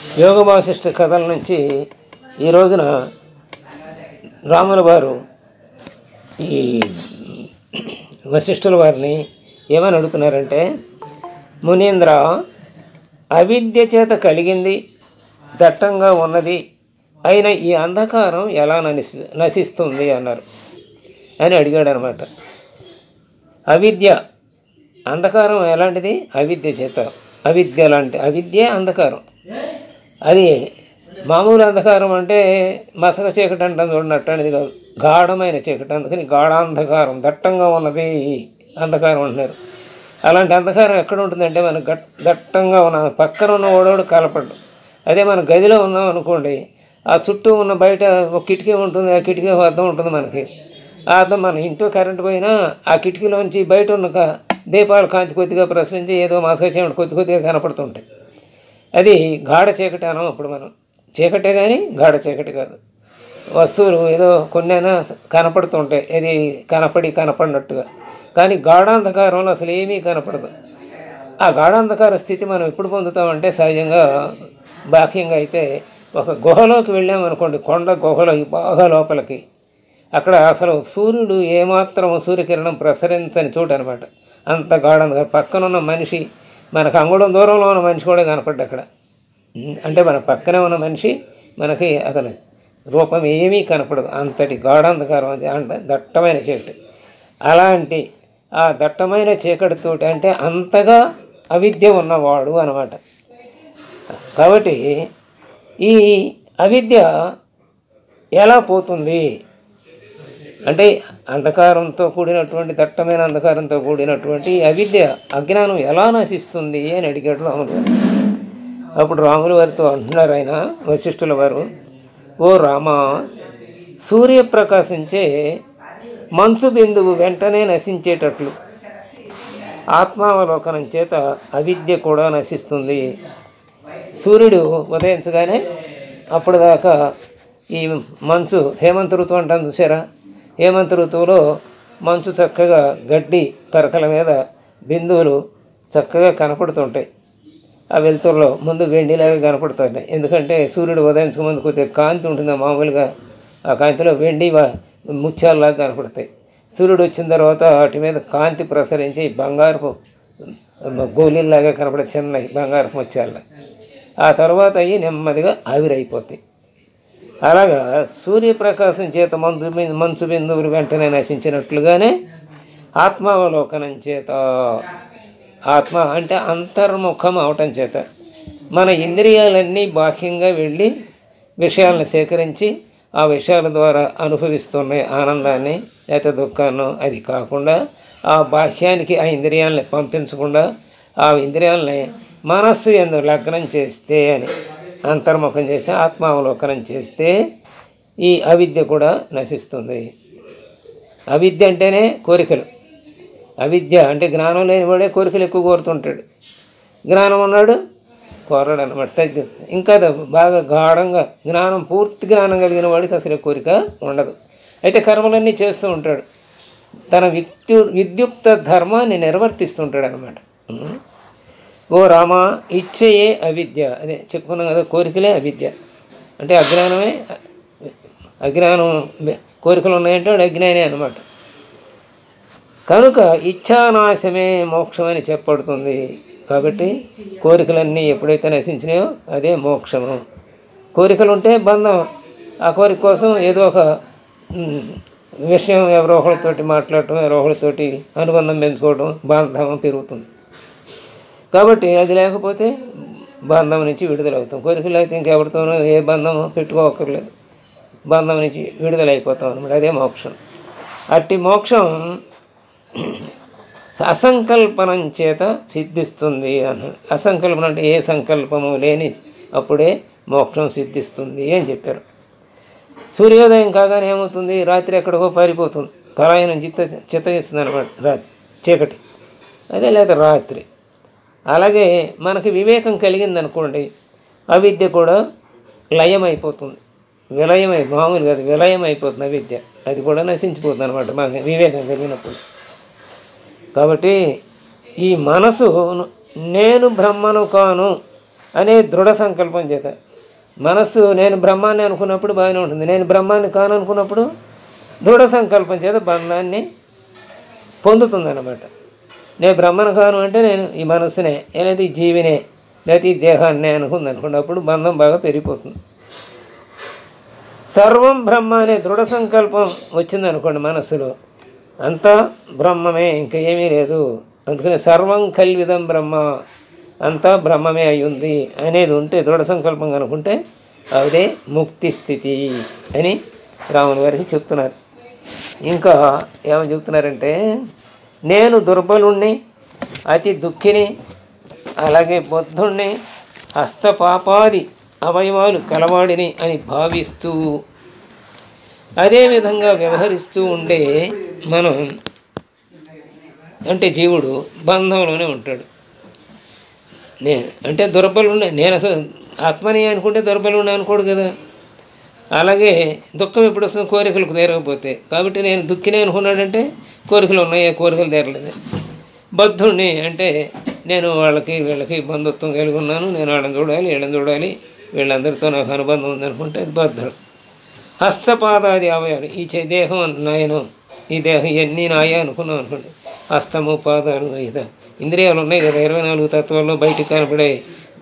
యోగ వాసిష్ఠ కథల నుంచి ఈ రోజున రాముల వారు ఈ వశిష్ఠుల వారిని ఏమని అడుగుతున్నారంటే, మునీంద్ర, అవిద్య చేత కలిగింది దట్టంగా ఉన్నది అయిన ఈ అంధకారం ఎలా నశిస్తుంది అన్నారు అని అడిగాడు అనమాట. అవిద్య అంధకారం ఎలాంటిది? అవిద్య చేత. అవిద్య లాంటి అవిద్య అంధకారం. అది మామూలు అంధకారం అంటే మసక చీకటి అంటాం చూడండి, అట్టనేది కాదు, గాఢమైన చీకటి. అందుకని గాఢాంధకారం, దట్టంగా ఉన్నది అంధకారం అంటున్నారు. అలాంటి అంధకారం ఎక్కడ ఉంటుందంటే మనకు దట్టంగా ఉన్న పక్కన ఉన్న ఓడోడు కలపడ్డు. అదే మన గదిలో ఉన్నాం అనుకోండి, ఆ చుట్టూ ఉన్న బయట ఒక కిటికీ ఉంటుంది, ఆ కిటికీ అద్దం ఉంటుంది మనకి. ఆ అద్దం మన ఇంట్లో కరెంటు పోయినా ఆ కిటికీలోంచి బయట ఉన్న దీపాలు కాంతి కొద్దిగా ప్రసరించి ఏదో మసక చీకటి కొద్ది కొద్దిగా కనపడుతుంటాయి. అది గాఢ చీకటి అనం. అప్పుడు మనం చీకటే కానీ గాఢ చీకటి కాదు. వస్తువులు ఏదో కొన్నైనా కనపడుతుంటాయి, ఇది కనపడినట్టుగా. కానీ గాఢాంధకారంలో అసలు ఏమీ కనపడదు. ఆ గాఢాంధకార స్థితి మనం ఎప్పుడు పొందుతామంటే, సహజంగా బాహ్యంగా అయితే ఒక గుహలోకి వెళ్ళామనుకోండి, కొండ గుహలో బాగా లోపలికి, అక్కడ అసలు సూర్యుడు ఏమాత్రం సూర్యకిరణం ప్రసరించని చోటు అనమాట. అంత గాఢంధకారం. పక్కనున్న మనిషి, మనకు అంగుళం దూరంలో ఉన్న మనిషి కూడా కనపడ్డా అక్కడ. అంటే మన పక్కనే ఉన్న మనిషి మనకి అతని రూపం ఏమీ కనపడదు. అంతటి గాఢాంధకారం. అది అంటే దట్టమైన చీకటి. అలాంటి ఆ దట్టమైన చీకటితోటి అంటే అంతగా అవిద్య ఉన్నవాడు అన్నమాట. కాబట్టి ఈ అవిద్య ఎలా పోతుంది అంటే, అంధకారంతో కూడినటువంటి దట్టమైన అంధకారంతో కూడినటువంటి అవిద్య, అజ్ఞానం ఎలా నశిస్తుంది అని అడిగాడు రాములు వారు. అప్పుడు రాముల వారితో అంటున్నారు ఆయన, వశిష్ఠుల వారు, ఓ రామ, సూర్యప్రకాశించే మంచు బిందువు వెంటనే నశించేటట్లు ఆత్మావలోకనం చేత అవిద్య కూడా నశిస్తుంది. సూర్యుడు ఉదయించగానే అప్పటిదాకా ఈ మంచు, హేమంత ఋతువు అంటాను చూసారా, హేమంత ఋతువులో మంచు చక్కగా గడ్డి పరకల మీద బిందువులు చక్కగా కనపడుతుంటాయి. ఆ వెలుతురులో ముందు వెండిలాగా కనపడుతున్నాయి. ఎందుకంటే సూర్యుడు ఉదయించక ముందు కొద్దిగా కాంతి ఉంటుంది మామూలుగా, ఆ కాంతిలో వెండి ముత్యాలలాగా కనపడతాయి. సూర్యుడు వచ్చిన తర్వాత వాటి మీద కాంతి ప్రసరించి బంగారపు గోళీల్లాగా కనపడే చిన్నవి బంగారపు ముత్యాల. ఆ తర్వాత అవి నెమ్మదిగా ఆవిరైపోతాయి. అలాగా సూర్యప్రకాశం చేత మంచు బిందువులు వెంటనే నశించినట్లుగానే ఆత్మావలోకనం చేత, ఆత్మ అంటే అంతర్ముఖం అవటం చేత, మన ఇంద్రియాలన్నీ బాహ్యంగా వెళ్ళి విషయాలను సేకరించి ఆ విషయాల ద్వారా అనుభవిస్తున్నాయి ఆనందాన్ని లేకపోతే దుఃఖాన్ని. అది కాకుండా ఆ బాహ్యానికి ఆ ఇంద్రియాలని పంపించకుండా ఆ ఇంద్రియాలని మనస్సు యందు లగ్నం చేస్తే అని, అంతర్ముఖం చేస్తే, ఆత్మావలోకనం చేస్తే ఈ అవిద్య కూడా నశిస్తుంది. అవిద్య అంటేనే కోరికలు. అవిద్య అంటే జ్ఞానం లేనివాడే కోరికలు ఎక్కువ కోరుతుంటాడు, జ్ఞానం ఉన్నాడు కోరడు అనమాట. ఇంకా బాగా గాఢంగా జ్ఞానం, పూర్తి జ్ఞానం కలిగిన వాడికి అసలు కోరిక ఉండదు. అయితే కర్మలన్నీ చేస్తూ ఉంటాడు, తన విద్యుక్త ధర్మాన్ని నిర్వర్తిస్తుంటాడు అనమాట. ఓ రామ, ఇచ్చయే అవిద్య. అదే చెప్పుకున్నాం కదా, కోరికలే అవిద్య. అంటే అజ్ఞానమే, అజ్ఞానం, కోరికలు ఉన్నాయంటే వాడు అజ్ఞానే అనమాట. కనుక ఇచ్ఛానాశమే మోక్షం అని చెప్పబడుతుంది. కాబట్టి కోరికలన్నీ ఎప్పుడైతే నశించినాయో అదే మోక్షము. కోరికలు ఉంటే బంధం, ఆ కోరిక కోసం ఏదో ఒక విషయం ఎవరో ఒకరితోటి మాట్లాడటం, ఎవరో ఒకరితోటి అనుబంధం పెంచుకోవడం, బంధం పెరుగుతుంది. కాబట్టి అది లేకపోతే బంధం నుంచి విడుదలవుతాం. కోరికలు అయితే ఇంకెవరితోనూ ఏ బంధం పెట్టుకోవక్కర్లేదు, బంధం నుంచి విడుదలైపోతాం అనమాట. అదే మోక్షం. అట్టి మోక్షం అసంకల్పనం చేత సిద్ధిస్తుంది అన్నాడు. అసంకల్పన అంటే ఏ సంకల్పము లేని అప్పుడే మోక్షం సిద్ధిస్తుంది అని చెప్పారు. సూర్యోదయం కాగానే ఏమవుతుంది, రాత్రి ఎక్కడికో పారిపోతుంది, పలాయనం చిత్తగిస్తుంది అనమాట చీకటి. అదే లేదా రాత్రి. అలాగే మనకి వివేకం కలిగిందనుకోండి, అవిద్య కూడా లయమైపోతుంది, మామూలు కాదు, విలయం అయిపోతుంది అవిద్య. అది కూడా నశించిపోతుంది అనమాట మనకి వివేకం కలిగినప్పుడు. కాబట్టి ఈ మనసు నేను బ్రహ్మను కాను అనే దృఢ సంకల్పం చేత. మనస్సు నేను బ్రహ్మాన్ని అనుకున్నప్పుడు బాగానే ఉంటుంది, నేను బ్రహ్మాన్ని కాననుకున్నప్పుడు దృఢ సంకల్పం చేత బంధాన్ని పొందుతుందన్నమాట. నేను బ్రహ్మను కాను అంటే నేను ఈ మనస్సునే, లేదా ఈ జీవినే, లేదా ఈ దేహాన్నే అనుకుంది అప్పుడు బంధం బాగా పెరిగిపోతుంది. సర్వం బ్రహ్మ అనే దృఢ సంకల్పం వచ్చిందనుకోండి మనస్సులో, అంతా బ్రహ్మమే, ఇంకా ఏమీ లేదు. అందుకని సర్వం కల్విదం బ్రహ్మ, అంతా బ్రహ్మమే అయ్యింది అనేది ఉంటే, దృఢ సంకల్పం కనుకుంటే అదే ముక్తి స్థితి అని రాముని వారికి చెప్తున్నారు. ఇంకా ఏమని చెప్తున్నారంటే, నేను దుర్బలుణ్ణి, అతి దుఃఖిని, అలాగే బుద్ధుణ్ణి, హస్తపాపాది అవయవాలు కలవాడిని అని భావిస్తూ అదేవిధంగా వ్యవహరిస్తూ ఉండే మనం అంటే జీవుడు బంధంలోనే ఉంటాడు. అంటే దుర్బలుండే, నేను అసలు ఆత్మని అనుకుంటే దుర్బలుండే అనుకోడు కదా. అలాగే దుఃఖం ఎప్పుడు వస్తుంది, కోరికలకు తీరకపోతే. కాబట్టి నేను దుఃఖిని అనుకున్నాడంటే కోరికలు ఉన్నాయి, కోరికలు తీరలేదు. బద్ధుణ్ణి అంటే నేను వీళ్ళకి బంధుత్వం కలిగి ఉన్నాను, నేను వీళ్ళని చూడాలి, వీళ్ళందరితో నాకు అనుబంధం ఉందనుకుంటే అది బద్ధుడు. హస్తపాదాది అవయాలు, ఈ దేహం నాయను, ఈ దేహం ఇవన్నీ నాయే అనుకున్నాం అనుకోండి. హస్తము, పాదాలు, ఇంద్రియాలు ఉన్నాయి కదా, 24 తత్వాల్లో బయటికి కనపడే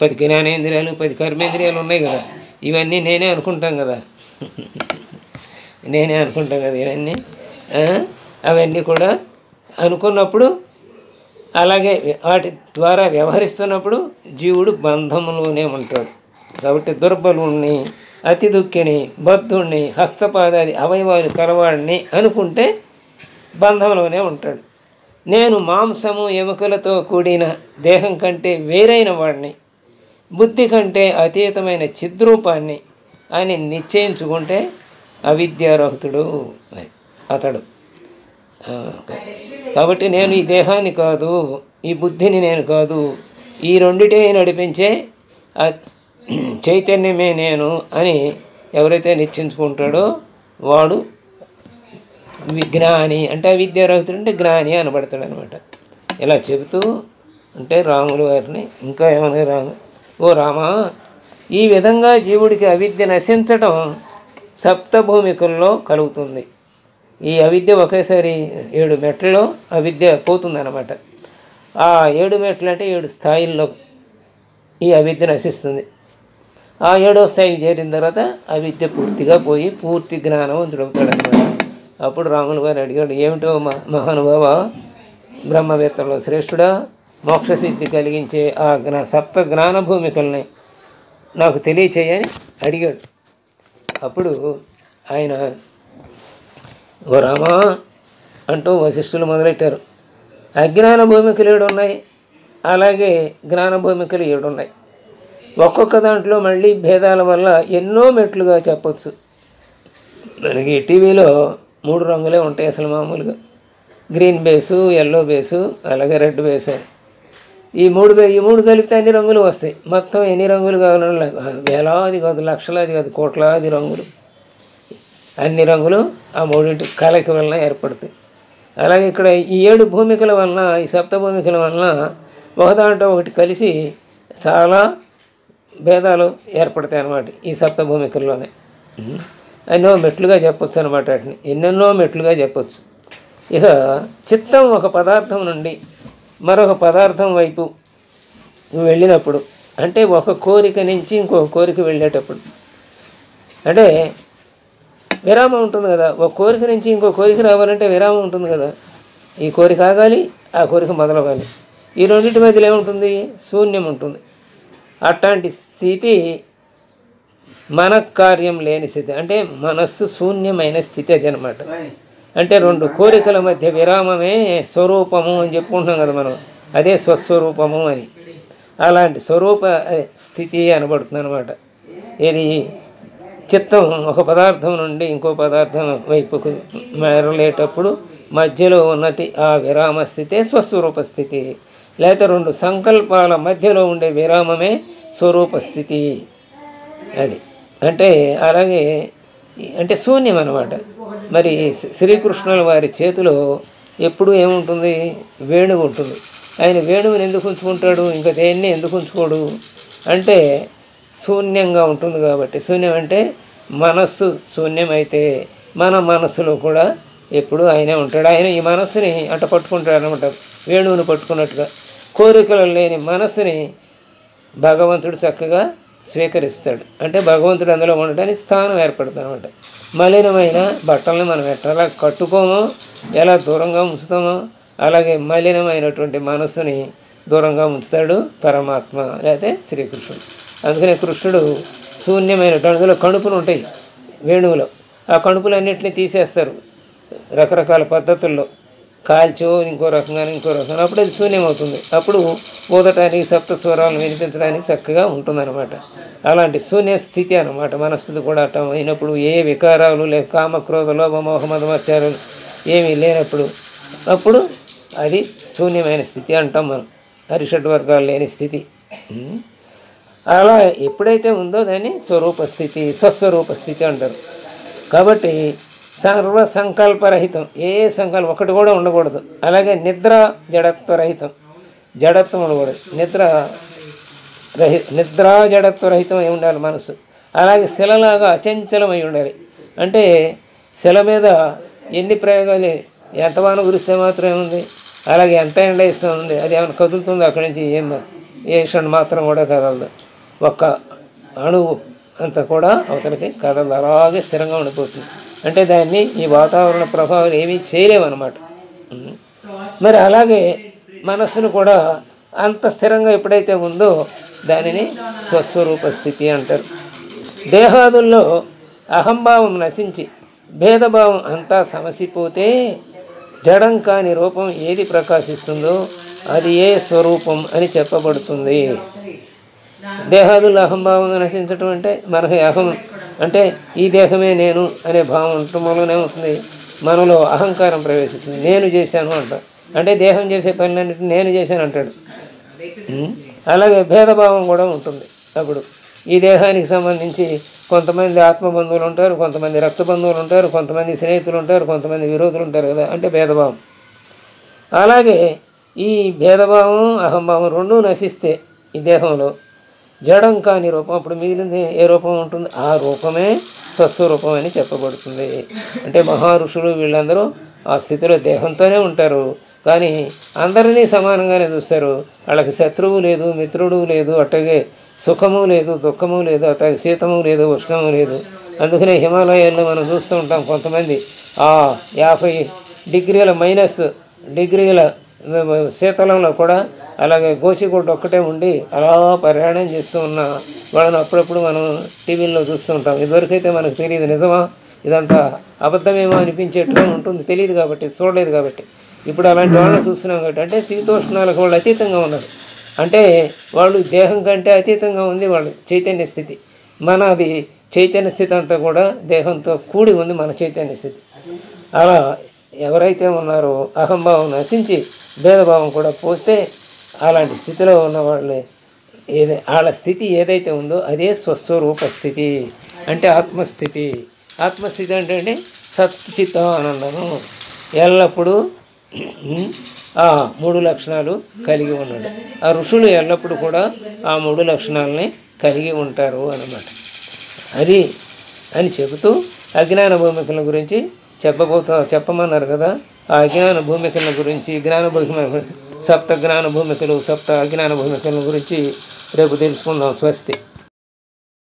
10 జ్ఞానేంద్రియాలు, 10 కర్మేంద్రియాలు ఉన్నాయి కదా. ఇవన్నీ నేనే అనుకుంటాం కదా, ఇవన్నీ అవన్నీ కూడా అనుకున్నప్పుడు, అలాగే వాటి ద్వారా వ్యవహరిస్తున్నప్పుడు జీవుడు బంధంలోనే ఉంటాడు. కాబట్టి దుర్బలుణ్ణి, అతి దుఃఖిని, బద్ధుణ్ణి, హస్తపాదాది అవయవాలు కలవాడిని అనుకుంటే బంధంలోనే ఉంటాడు. నేను మాంసము ఎముకలతో కూడిన దేహం కంటే వేరైన వాడిని, బుద్ధి కంటే అతీతమైన చిద్రూపాన్ని అని నిశ్చయించుకుంటే అవిద్యారహితుడు అతడు. కాబట్టి నేను ఈ దేహాన్ని కాదు, ఈ బుద్ధిని నేను కాదు, ఈ రెండిటిని నడిపించే చైతన్యమే నేను అని ఎవరైతే నిశ్చయించుకుంటాడో వాడు జ్ఞాని. అంటే అవిద్యారహితుడు అంటే జ్ఞాని అనబడతాడు అనమాట. ఇలా చెబుతూ అంటే రాములు వారిని ఇంకా ఏమన్నా ఓ రామా, ఈ విధంగా జీవుడికి అవిద్య నశించడం సప్తభూమికల్లో కలుగుతుంది. ఈ అవిద్య ఒకేసారి 7 మెట్లలో అవిద్య పోతుందన్నమాట. ఆ 7 మెట్లు అంటే 7 స్థాయిల్లో ఈ అవిద్య నశిస్తుంది. ఆ 7వ స్థాయికి చేరిన తర్వాత అవిద్య పూర్తిగా పోయి పూర్తి జ్ఞానవంతుడు అవుతాడనమాట. అప్పుడు రాములు గారు అడిగాడు, ఏమిటో మహానుభావ, బ్రహ్మవేత్తలో శ్రేష్ఠుడా, మోక్షసిద్ధి కలిగించే ఆ సప్త జ్ఞాన భూమికల్ని నాకు తెలియచేయని అడిగాడు. అప్పుడు ఆయన ఓ రామా అంటూ వశిష్ఠులు మొదలెట్టారు. అజ్ఞాన భూమికలు 7 ఉన్నాయి, అలాగే జ్ఞాన భూమికలు 7 ఉన్నాయి. ఒక్కొక్క దాంట్లో మళ్ళీ భేదాల వల్ల ఎన్నో మెట్లుగా చెప్పచ్చు. మనకి టీవీలో 3 రంగులే ఉంటాయి అసలు మామూలుగా, గ్రీన్ బేసు, ఎల్లో బేసు, అలాగే రెడ్ బేసు. ఈ మూడు కలిపితే అన్ని రంగులు వస్తాయి. మొత్తం ఎన్ని రంగులు కావాలన్నా వేలాది కాదు, లక్షలాది కాదు, కోట్లాది రంగులు, అన్ని రంగులు ఆ 3 కలయిక వలన ఏర్పడతాయి. అలాగే ఇక్కడ ఈ 7 భూమికల వలన, ఈ సప్త భూమికల వలన ఒకదాంట్లో ఒకటి కలిసి చాలా భేదాలు ఏర్పడతాయి అన్నమాట. ఈ సప్త భూమికల్లోనే ఎన్నో మెట్లుగా చెప్పొచ్చు అనమాట. వాటిని ఎన్నెన్నో మెట్లుగా చెప్పొచ్చు. ఇక చిత్తం ఒక పదార్థం నుండి మరొక పదార్థం వైపు వెళ్ళినప్పుడు, అంటే ఒక కోరిక నుంచి ఇంకొక కోరిక వెళ్ళేటప్పుడు, అంటే విరామం ఉంటుంది కదా. ఒక కోరిక నుంచి ఇంకో కోరిక రావాలంటే విరామం ఉంటుంది కదా. ఈ కోరిక ఆగాలి, ఆ కోరిక మొదలవ్వాలి. ఈ రెండింటి మధ్యలో ఏముంటుంది? శూన్యం ఉంటుంది. అట్లాంటి స్థితి మనఃకార్యం లేని స్థితి, అంటే మనస్సు శూన్యమైన స్థితి అది అనమాట. అంటే 2 కోరికల మధ్య విరామమే స్వరూపము అని చెప్పుకుంటున్నాం కదా మనం, అదే స్వస్వరూపము అని. అలాంటి స్వరూప స్థితి అనబడుతుంది అనమాట. ఇది చిత్తం ఒక పదార్థం నుండి ఇంకో పదార్థం వైపుకు మెరలేటప్పుడు మధ్యలో ఉన్నటి ఆ విరామ స్థితే స్వస్వరూప స్థితి. లేకపోతే 2 సంకల్పాల మధ్యలో ఉండే విరామమే స్వరూప స్థితి. అది అంటే అలాగే అంటే శూన్యం అన్నమాట. మరి శ్రీకృష్ణుల వారి చేతిలో ఎప్పుడు ఏముంటుంది? వేణువు ఉంటుంది. ఆయన వేణువుని ఎందుకు ఉంచుకుంటాడు? ఇంకా దేన్ని ఎందుకు ఉంచుకోడు? అంటే శూన్యంగా ఉంటుంది కాబట్టి. శూన్యం అంటే మనస్సు శూన్యమైతే మన మనస్సులో కూడా ఎప్పుడు ఆయనే ఉంటాడు. ఆయన ఈ మనస్సుని అట్ట పట్టుకుంటాడు అనమాట, వేణువుని పట్టుకున్నట్టుగా. కోరికలు లేని మనస్సుని భగవంతుడు చక్కగా స్వీకరిస్తాడు. అంటే భగవంతుడు అందులో ఉండటానికి స్థానం ఏర్పడుతుంది అనమాట. మలినమైన బట్టలను మనం ఎట్లా కట్టుకోమో, ఎలా దూరంగా ఉంచుతామో, అలాగే మలినమైనటువంటి మనస్సుని దూరంగా ఉంచుతాడు పరమాత్మ, లేకపోతే శ్రీకృష్ణుడు. అందుకనే కృష్ణుడు శూన్యమైనటువంటి, అందులో కణుపులు ఉంటాయి వేణువులో, ఆ కణుపులన్నింటినీ తీసేస్తారు రకరకాల పద్ధతుల్లో, కాల్చో ఇంకో రకంగా అప్పుడు అది శూన్యమవుతుంది. అప్పుడు ఊదటానికి సప్త స్వరాలను వినిపించడానికి చక్కగా ఉంటుందన్నమాట. అలాంటి శూన్య స్థితి అన్నమాట మనస్థితి కూడా. అట్ట అయినప్పుడు ఏ వికారాలు లేక కామక్రోధ లోభ మోహ మదమత్సరాలు ఏమీ లేనప్పుడు అప్పుడు అది శూన్యమైన స్థితి అంటాం మనం, హరిషడ్ వర్గాలు లేని స్థితి. అలా ఎప్పుడైతే ఉందో దాన్ని స్వరూప స్థితి, స్వస్వరూప స్థితి అంటారు. కాబట్టి సర్వ సంకల్పరహితం, ఏ సంకల్పం ఒకటి కూడా ఉండకూడదు. అలాగే నిద్ర జడత్వరహితం, జడత్వం ఉండకూడదు. నిద్రా జడత్వరహితం అయి ఉండాలి మనసు. అలాగే శిలలాగా అచంచలమై ఉండాలి. అంటే శిల మీద ఎన్ని ప్రయోగాలు, ఎంత వాన కురిస్తే మాత్రం ఏముంది, అలాగే ఎంత ఎండ ఇస్తూ ఉంది, అది ఏమైనా కదులుతుందో అక్కడి నుంచి ఏ క్షణం మాత్రం కూడా కదలదు. ఒక్క అణువు అంత కూడా అవతలకి కదలదు, అలాగే స్థిరంగా ఉండిపోతుంది. అంటే దాన్ని ఈ వాతావరణ ప్రభావం ఏమీ చేయలేమన్నమాట. మరి అలాగే మనస్సును కూడా అంత స్థిరంగా ఎప్పుడైతే ఉందో దానిని స్వస్వరూప స్థితి అంటారు. దేహాదుల్లో అహంభావం నశించి భేదభావం అంతా సమసిపోతే జడం కాని రూపం ఏది ప్రకాశిస్తుందో అది ఏ స్వరూపం అని చెప్పబడుతుంది. దేహాదుల్లో అహంభావం నశించటం అంటే మనకి అహం అంటే ఈ దేహమే నేను అనే భావం ఉండటంలోనే ఉంటుంది. మనలో అహంకారం ప్రవేశిస్తుంది, నేను చేశాను అంట. అంటే దేహం చేసే పనులన్నింటినీ నేను చేశాను అంటాడు. అలాగే భేదభావం కూడా ఉంటుంది. అప్పుడు ఈ దేహానికి సంబంధించి కొంతమంది ఆత్మబంధువులు ఉంటారు, కొంతమంది రక్త బంధువులు ఉంటారు, కొంతమంది స్నేహితులు ఉంటారు, కొంతమంది విరోధులు ఉంటారు కదా, అంటే భేదభావం. అలాగే ఈ భేదభావం అహంభావం రెండూ నశిస్తే ఈ దేహంలో జడం కాని రూపం, అప్పుడు మిగిలింది ఏ రూపం ఉంటుంది, ఆ రూపమే స్వస్వరూపం అని చెప్పబడుతుంది. అంటే మహారుషులు వీళ్ళందరూ ఆ స్థితిలో దేహంతోనే ఉంటారు, కానీ అందరినీ సమానంగానే చూస్తారు. వాళ్ళకి శత్రువు లేదు, మిత్రుడు లేదు, అట్లాగే సుఖము లేదు, దుఃఖము లేదు, అట్లాగే శీతము లేదు, ఉష్ణము లేదు. అందుకనే హిమాలయాల్లో మనం చూస్తూ ఉంటాం కొంతమంది 50 డిగ్రీల -డిగ్రీల శీతలంలో కూడా అలాగే గోచిగుడ్డ ఒక్కటే ఉండి అలా ప్రయాణం చేస్తూ ఉన్న వాళ్ళని అప్పుడప్పుడు మనం టీవీల్లో చూస్తూ ఉంటాం. ఇదివరకైతే మనకు తెలియదు నిజమా ఇదంతా అబద్ధమేమో అనిపించేట్టుగా ఉంటుంది, తెలియదు కాబట్టి, చూడలేదు కాబట్టి. ఇప్పుడు అలాంటి వాళ్ళని చూస్తున్నాం కాబట్టి, అంటే శీతోష్ణాలకు వాళ్ళు అతీతంగా ఉన్నారు. అంటే వాళ్ళు దేహం కంటే అతీతంగా ఉంది వాళ్ళ చైతన్య స్థితి. మనది చైతన్య స్థితి అంతా కూడా దేహంతో కూడి ఉంది మన చైతన్య స్థితి. అలా ఎవరైతే ఉన్నారో అహంభావం నశించి భేదభావం కూడా పోస్తే అలాంటి స్థితిలో ఉన్న వాళ్ళు వాళ్ళ స్థితి ఏదైతే ఉందో అదే స్వస్వరూప స్థితి, అంటే ఆత్మస్థితి. ఆత్మస్థితి అంటే సచ్చిత్ ఆనందము, ఎల్లప్పుడూ ఆ 3 లక్షణాలు కలిగి ఉన్నాడు. ఆ ఋషులు ఎల్లప్పుడూ కూడా ఆ 3 లక్షణాలని కలిగి ఉంటారు అన్నమాట. అది అని చెబుతూ అజ్ఞాన భూమికల గురించి చెప్పమన్నారు కదా. ఆ అజ్ఞాన భూమికల గురించి, సప్త జ్ఞాన భూమికలు, సప్త అజ్ఞాన భూమికల గురించి రేపు తెలుసుకుందాం. స్వస్తి.